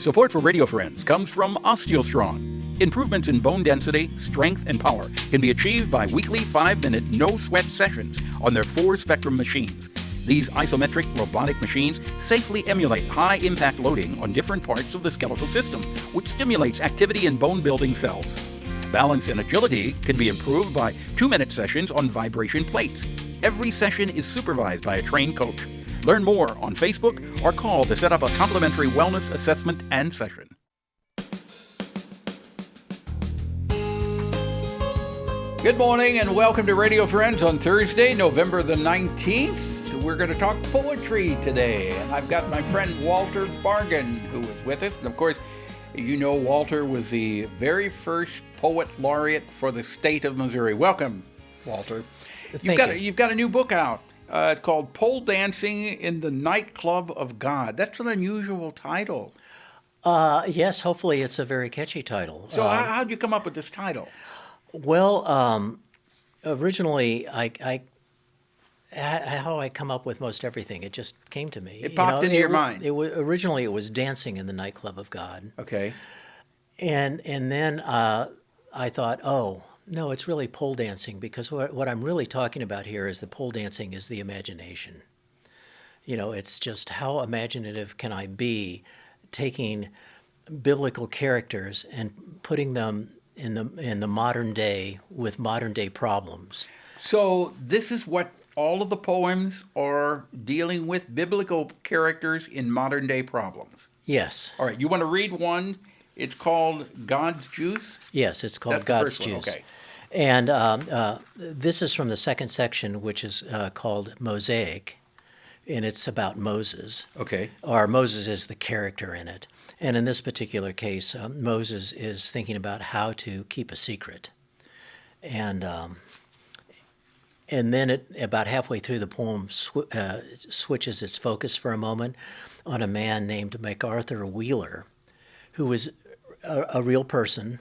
Support for Radio Friends comes from OsteoStrong. Improvements in bone density, strength, and power can be achieved by weekly 5-minute no-sweat sessions on their 4-spectrum machines. These isometric robotic machines safely emulate high-impact loading on different parts of the skeletal system, which stimulates activity in bone-building cells. Balance and agility can be improved by 2-minute sessions on vibration plates. Every session is supervised by a trained coach. Learn more on Facebook or call to set up a complimentary wellness assessment and session. Good morning and welcome to Radio Friends on Thursday, November the 19th. We're going to talk poetry today, and I've got my friend Walter Bargen who is with us. And of course, you know Walter was the very first poet laureate for the state of Missouri. Welcome, Walter. You've got a new book out. It's called Pole Dancing in the Nightclub of God. That's an unusual title. Yes, hopefully it's a very catchy title. So how'd you come up with this title? Well, originally, how I come up with most everything, it just came to me. It popped into your mind. Originally, it was dancing in the nightclub of God. Okay. And then I thought, oh, no, it's really pole dancing, because what I'm really talking about here is the pole dancing is the imagination. You know, it's just how imaginative can I be taking biblical characters and putting them in the modern day with modern day problems. So this is what all of the poems are dealing with, biblical characters in modern day problems. Yes. All right, you want to read one? It's called God's Juice? Yes, it's called That's God's the first one. Juice. Okay. And this is from the second section, which is called Mosaic, and it's about Moses. Okay. Or Moses is the character in it. And in this particular case, Moses is thinking about how to keep a secret. And then about halfway through the poem switches its focus for a moment on a man named MacArthur Wheeler, who was a real person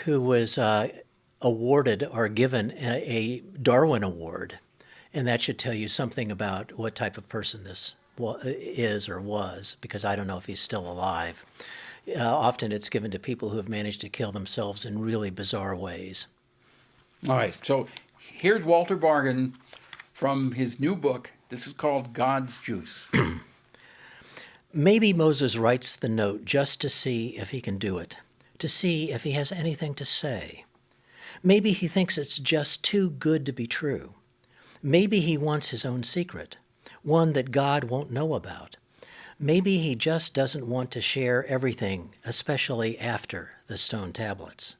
who was awarded or given a Darwin Award. And that should tell you something about what type of person this is or was, because I don't know if he's still alive. Often it's given to people who have managed to kill themselves in really bizarre ways. All right, so here's Walter Bargen from his new book. This is called God's Juice. Maybe Moses writes the note just to see if he can do it, to see if he has anything to say. Maybe he thinks it's just too good to be true. Maybe he wants his own secret, one that God won't know about. Maybe he just doesn't want to share everything, especially after the stone tablets.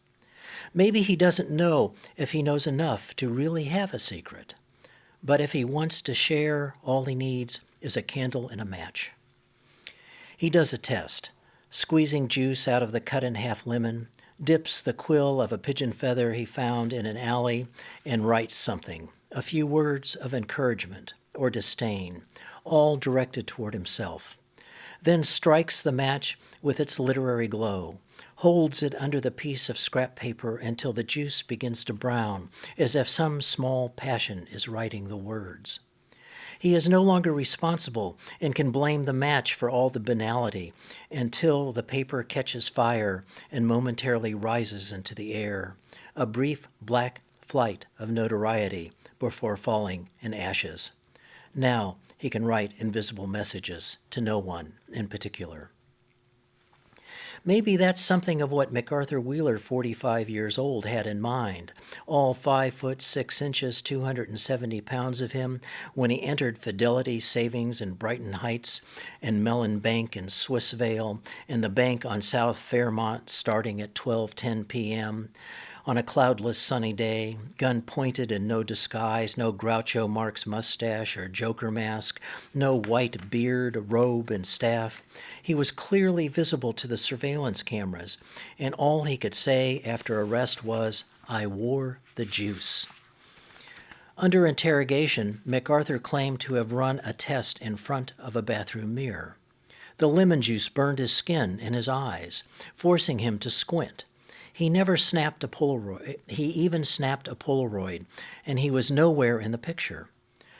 Maybe he doesn't know if he knows enough to really have a secret. But if he wants to share, all he needs is a candle and a match. He does a test, squeezing juice out of the cut-in-half lemon, dips the quill of a pigeon feather he found in an alley, and writes something, a few words of encouragement or disdain, all directed toward himself. Then strikes the match with its literary glow, holds it under the piece of scrap paper until the juice begins to brown, as if some small passion is writing the words. He is no longer responsible and can blame the match for all the banality until the paper catches fire and momentarily rises into the air, a brief black flight of notoriety before falling in ashes. Now he can write invisible messages to no one in particular. Maybe that's something of what MacArthur Wheeler, 45 years old, had in mind, all 5 foot 6 inches, 270 pounds of him, when he entered Fidelity Savings in Brighton Heights and Mellon Bank in Swissvale and the bank on South Fairmont starting at 12:10 p.m., on a cloudless sunny day, gun pointed and no disguise, no Groucho Marx mustache or Joker mask, no white beard, robe, and staff. He was clearly visible to the surveillance cameras, and all he could say after arrest was, "I wore the juice." Under interrogation, MacArthur claimed to have run a test in front of a bathroom mirror. The lemon juice burned his skin and his eyes, forcing him to squint. He never snapped a Polaroid. He even snapped a Polaroid, and he was nowhere in the picture.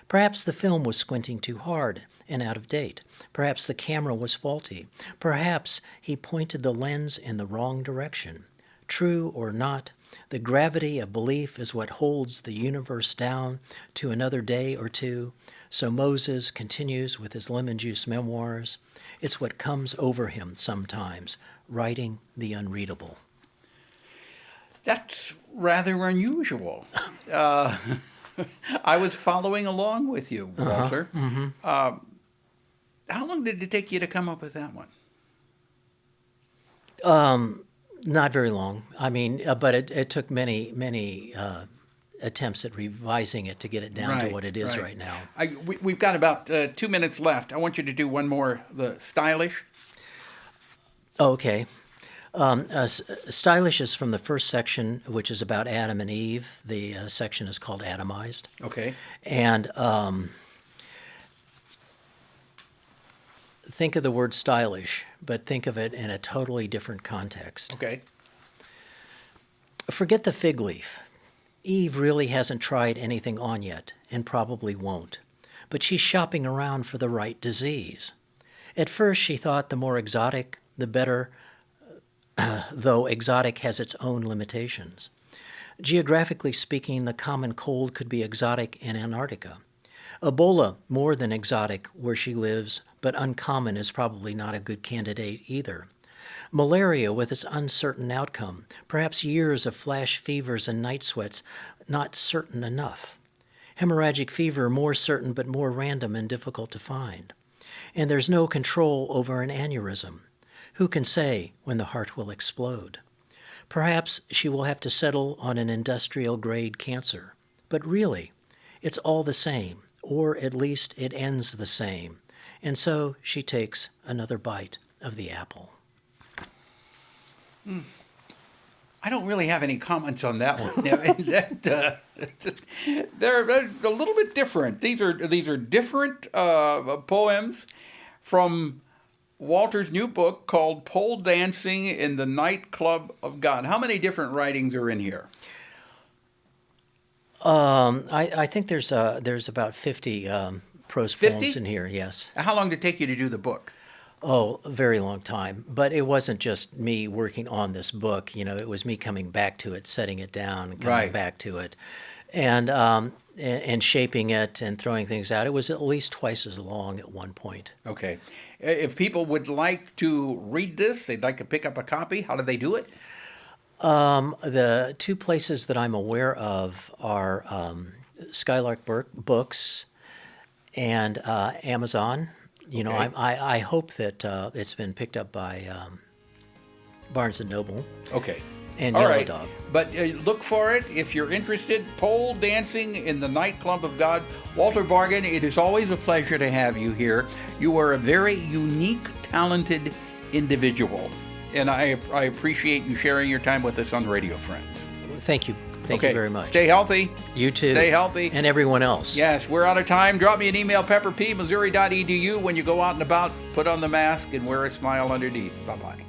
Perhaps the film was squinting too hard and out of date. Perhaps the camera was faulty. Perhaps he pointed the lens in the wrong direction. True or not, the gravity of belief is what holds the universe down to another day or two. So Moses continues with his lemon juice memoirs. It's what comes over him sometimes, writing the unreadable. That's rather unusual. I was following along with you, Walter. How long did it take you to come up with that one? Not very long. I mean, but it took many attempts at revising it to get it down to what it is right now. We've got about 2 minutes left. I want you to do one more, the stylish. Okay. Stylish is from the first section, which is about Adam and Eve. The section is called Atomized. Okay. And think of the word stylish, but think of it in a totally different context. Okay. Forget the fig leaf. Eve really hasn't tried anything on yet, and probably won't. But she's shopping around for the right disease. At first, she thought the more exotic, the better, though exotic has its own limitations. Geographically speaking, the common cold could be exotic in Antarctica. Ebola, more than exotic where she lives, but uncommon is probably not a good candidate either. Malaria with its uncertain outcome, perhaps years of flash fevers and night sweats, not certain enough. Hemorrhagic fever, more certain but more random and difficult to find. And there's no control over an aneurysm. Who can say when the heart will explode? Perhaps she will have to settle on an industrial-grade cancer. But really, it's all the same, or at least it ends the same. And so she takes another bite of the apple. I don't really have any comments on that one. They're a little bit different. These are different poems from Walter's new book called Pole Dancing in the Nightclub of God. How many different writings are in here? I think there's about 50 prose 50? poems in here, yes. How long did it take you to do the book? Oh, a very long time. But it wasn't just me working on this book. You know, it was me coming back to it, setting it down, and coming back to it, and shaping it and throwing things out. It was at least twice as long at one point. Okay. If people would like to read this, they'd like to pick up a copy, how do they do it? The two places that I'm aware of are Skylark Books and Amazon. You know, I hope that it's been picked up by Barnes & Noble. Okay. And All Yellow right. Dog. But look for it if you're interested. Pole Dancing in the Nightclub of God. Walter Bargen, it is always a pleasure to have you here. You are a very unique, talented individual. And I appreciate you sharing your time with us on Radio Friends. Thank you. Thank you very much. Stay healthy. You too. Stay healthy. And everyone else. Yes, we're out of time. Drop me an email, pepperp@missouri.edu. When you go out and about, put on the mask and wear a smile underneath. Bye-bye.